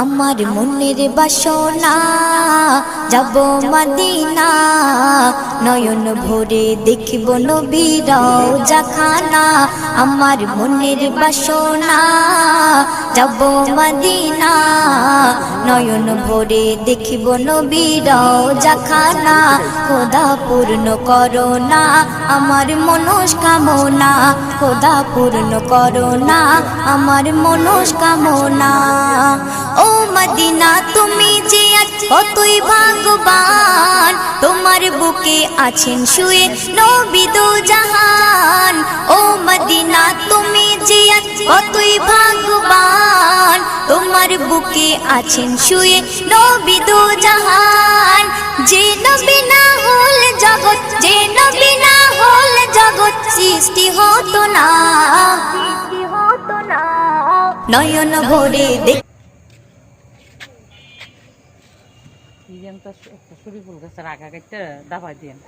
আমার মনের বাসনা যাব মদিনা নয়ন ভরে দেখিব নবীর রওজাখানা আমার মনের বাসনা যাব মদিনা নয়ন ভরে দেখিব নবীর রওজাখানা খোদা পূর্ণ করো না আমার মনস্কামনা খোদা পূর্ণ করো না আমার মনস্কামনা ও মদিনা তুমি যে কতই ভাগ্যবান তোমার বুকে আছেন শুয়ে নবী দো জাহান ও মদিনা তুমি যে কতই ভাগ্যবান তোমার বুকে আছেন শুয়ে নবী দো জাহান যে নবী না হল জগৎ যে নবী না হল জগৎ সৃষ্টি হতো না নয়ন ভরে দেখ শরীফুল গাছের আগা কাটতে দাবাই দিন